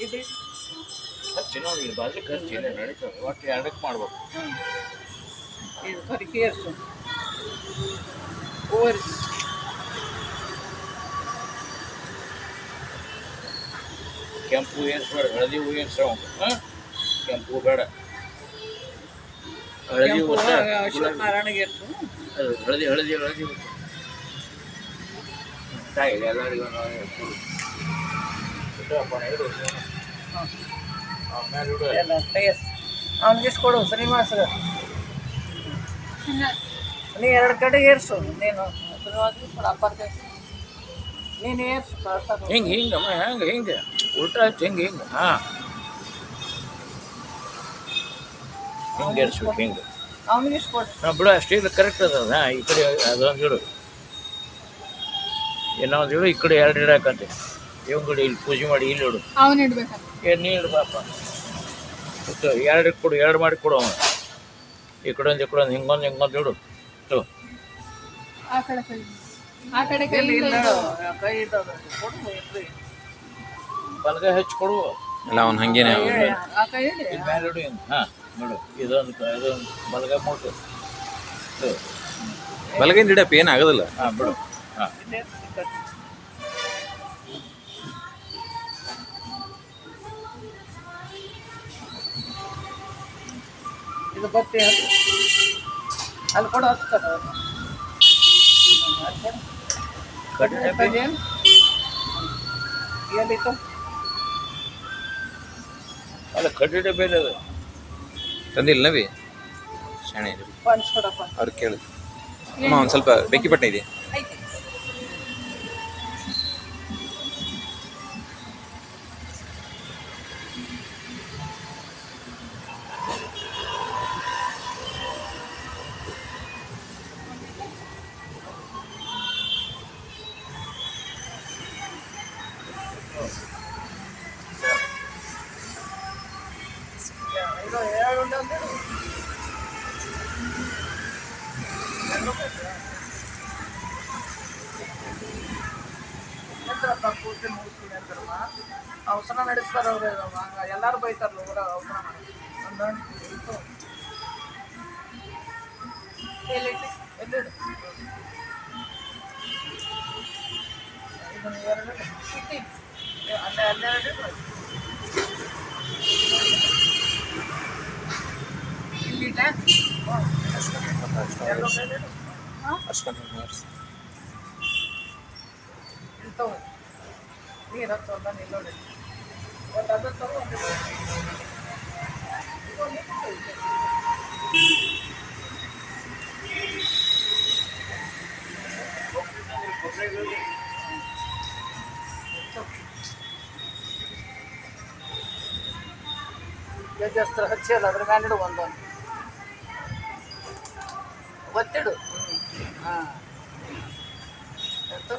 ಇದು ಹಚ್ಚಿ ನೋಡಿ ಇಲ್ಲಿ ಬಾಜುಕ್ ಹಚ್ಚಿ ನಡೀತದೆ ಒಟ್ಟು ಎರಡಕ್ಕೆ ಮಾಡ್ಬೇಕು. ಇದು ಕರಿಕೆ ಏರ್ಸು ಓರ್ಸ್ ಕೆಂಪು ಏರ್ಸ್ಬೇಡ, ಹಳದಿ ಹೂ ಏರ್ಸವ. ಕೆಂಪು ಬೇಡ, ಹಳದಿ ಹೂ ನಾರಾಯಣಗೆ ಏರ್ಸು. ಅದು ಹಳದಿ ಹಳದಿ ಹಳದಿ ಹೂ ತಾಯಿ ಎಲ್ಲರಿಗೂ ಅವ್ನಿಗೆ ಎಷ್ಟು ಕೊಡು ಶ್ರೀನಿವಾಸ. ನೀ ಎರಡು ಕಡೆ ಏರ್ಸು ನೀನು ನೀನು ಏರ್ಸು ಹಿಂಗೆ ಹಿಂಗಮ್ಮ ಹೆಂಗೆ ಹಿಂಗೆ ಉಲ್ಟಾ ಹಚ್ಚಿ ಹಿಂಗೆ ಹಿಂಗೆ ಹಾಂ ಹಿಂಗೆ ಏರ್ಸ್ಬೇಕು ಹಿಂಗೆ. ಅವ್ನಿಗೆ ಎಷ್ಟು ಕೊಡು. ಹಾಂ ಬಿಡು ಅಷ್ಟೇ ಇಲ್ಲ ಕರೆಕ್ಟ್ ಅದ. ಹಾಂ ಈ ಕಡೆ ಅದೊಂದು ಇಡು, ಇನ್ನೊಂದು ಇಡು, ಈ ಕಡೆ ಎರಡು ಇಡಾಕಂತೆ ಇವ್ ಕಡೆ ಇಲ್ಲಿ ಪೂಜೆ ಮಾಡಿ ಇಲ್ಲಿ ಇಡು. ಅವನು ಇಡ್ಬೇಕಂತ ನೀ ಇಡು ಪಾಪ. ಎರಡು ಕೊಡು, ಎರಡು ಮಾಡಿ ಕೊಡು ಅವನು. ಈ ಕಡೆ ಒಂದು ಹಿಂಗೊಂದು ಹಿಂಗೊಂದು ಇಡು. ಆ ಕಡೆ ಕೈ ಆ ಕಡೆ ಕೈ ಕೈ ಬಲಗೈ ಹಚ್ಚಿ ಕೊಡು. ಅಲ್ಲ ಅವ್ನು ಹಂಗೇನೆ ಆ ಕೈ ಇಡಿ ಇಲ್ಲಿ ಮೇಲೆ ಇಡು ಹಿಂಗೆ. ಹಾಂ ನೋಡು, ಇದೊಂದು ಬಲಗೈ ಮುಟ್ಟು ಬಲಗೈಯಿಂದ ಇಡಪ್ಪ ಏನಾಗೋದಿಲ್ಲ. ಹಾಂ ಬಿಡು. ಹಾಂ ಇದು ಬತ್ತಿ ಅಲ್ಲಿ ಕೊಡು ಹಚ್ತಾರೆ ಎಲ್ಲಿತ್ತು ಅಲ್ಲ ಕಡ್ಡಿ ಡಬ್ಬೆ ಅದು ತಂದಿಲ್ಲ ನವಿ ಶಾಣೆ ಪಂಚ್ ಕೊಡಪ್ಪ. ಅವ್ರು ಕೇಳು ಅಮ್ಮ ಒಂದು ಸ್ವಲ್ಪ ಬೆಕ್ಕಿ ಪಟ್ಟೆ ಇದೆ. ಇದು ಎರಡು ಉಂಡೆ ಅಂತ ಹೇಳು. ಪೂರ್ತಿ ಮುಗಿಸ್ತೀನಿ ಅಂತಾರಮ್ಮ. ಅವಸರ ನಡೆಸ್ತಾರೆ ಅವ್ರು. ಎಲ್ಲರೂ ಬೈತಾರಲ್ಲ ಊರ ಅವಸರ ಮಾಡಿ ಎಲ್ಲಿಡು ಇದನ್ನು ಎರಡು ಇಟ್ಟು ಅಲ್ಲೆರಡು ಇಲ್ಲಿಟ್ಟ ತಗೋ ನೀರು ಹತ್ತು ಒಂದು ನಿಲ್ಲೋಡಿ ಒಂದು ಅದು ತಗೋ ಗಜಸ್ತ್ರ ಹಚ್ಚಿಲ್ಲ ಅದ್ರ ಮೇಲೆ ಇಡು ಒಂದೊಂದು ಒತ್ತಿಡು. ಹಾಂ ಎಂತ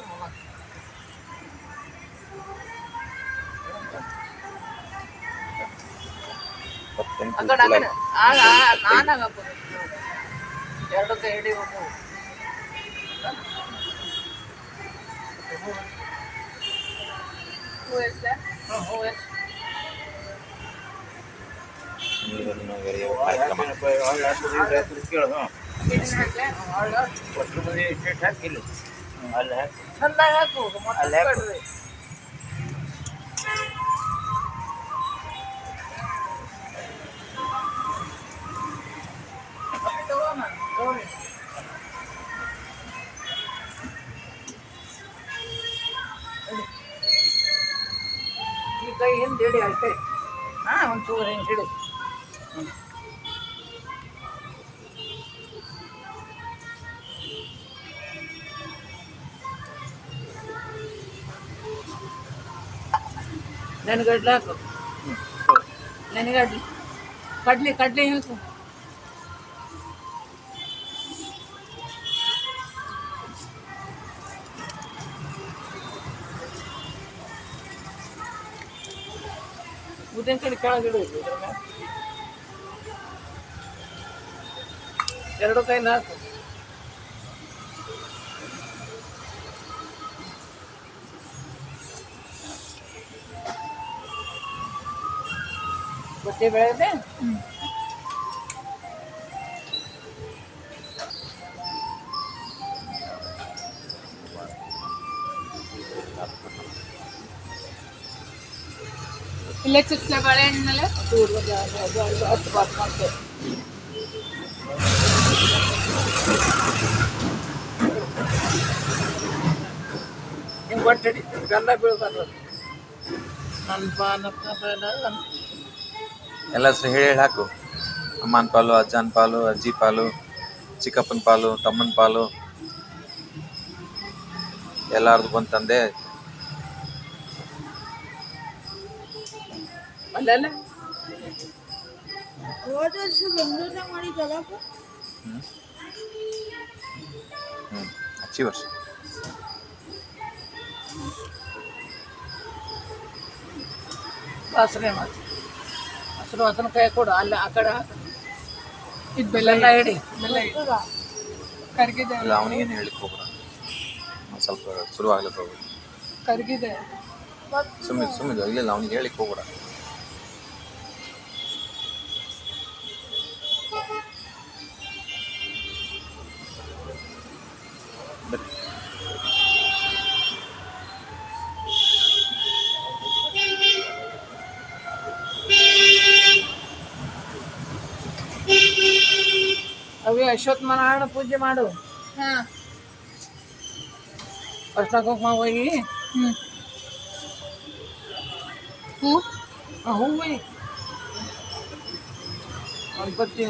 ನಾನಾಗಪ್ಪ ಎರಡು ಕೈ ಹಿಡಿ ಹೂವು ಎಷ್ಟು ಹೂವು ಎಷ್ಟು ಕೇಳು. ಒಟ್ಟು ಮಂದಿ ಎಷ್ಟು ಹಾಕಿಲ್ಲ ಅಲ್ಲಿ ಹಾಕಿ ಚಂದಾಗಿ ಹಾಕು ಅಲ್ಲಿ ಹಾಕು. ಈ ಕೈ ಹಿಂದೆ ಹಿಡಿ ಅಷ್ಟೇ. ಹಾಂ ಒಂಚೂರು ಹಿಂಗೆ ಹಿಡಿ. ನನಗಡ್ಲೆ ಹಾಕು. ನನಗಡ್ಲಿ ಕಡ್ಲಿ ಹಾಕು. ಉದ್ದಿನ ಕಡೆ ಕೆಳಗಿಡು. ಇದ್ರ ಮೇಲೆ ಎರಡು ಕೈಲಿ ಹಾಕು. ಬಟ್ಟೆ ಬೆಳೆದೆ ಇಲ್ಲೇ ಚಿಕ್ಲೆ ಬಾಳೆಹಣ್ಣಲ್ಲ ಹತ್ತು ಬಾತ್ ಮತ್ತೆ ಹಿಂಗೆ ಒಟ್ಟಡಿ ಬೆಲ್ಲ ಬೀಳ್ಬಾರ್ದು ನನ್ನ ಪಾನಕ್ಕ ಬೇಡ ಎಲ್ಲ ಹೆಸರು ಹೇಳಿ ಹೇಳಿ ಹಾಕು. ಅಮ್ಮನ ಪಾಲು, ಅಜ್ಜನ ಪಾಲು, ಅಜ್ಜಿ ಪಾಲು, ಚಿಕ್ಕಪ್ಪನ ಪಾಲು, ತಮ್ಮನ ಪಾಲು ಎಲ್ಲಾರ್ದು ಬಂತಂದೆ. ಅಲ್ಲೆಲ್ಲ ಹೋದ ವರ್ಷ ಬೆಂಗಳೂರಿನಾಗ ಮಾಡಿದ್ದಲ್ಲ ಹಚ್ಚಿ ವರ್ಷ ವಾಸನೆ ಮಾಡಿ ಹಸಿರು ವಾಸನೆ ಕೈ ಕೊಡು ಅಲ್ಲಿ ಆ ಕಡೆ ಇದು ಬೆಲ್ಲ ಬೆಲ್ಲ ಹಿಡಿ ಕರ್ಗಿದೆ ಇಲ್ಲ ಅವನಿಗೇನು ಹೇಳಿಕ್ ಹೋಗ್ಬೇಡ. ಒಂದ್ ಸ್ವಲ್ಪ ಶುರು ಆಗ್ಲಿಕ್ಕೆ ಹೋಗ್ಬೇಡ. ಕರ್ಗಿದೆ ಸುಮ್ಮಿದು ಇಲ್ಲ ಅವನಿಗೆ ಹೇಳಿಕ್ ಹೋಗ್ಬೇಡ. ಬರ್ರಿ. ಅವೇ ಅಶ್ವತ್ಥನಾರಾಯಣ ಪೂಜೆ ಮಾಡು ಹಾಂ ಅರ್ಶಿನ ಕುಂಕುಮ ಹೋಗಿ ಹ್ಞೂ ಹೂವು ಗಣಪತಿ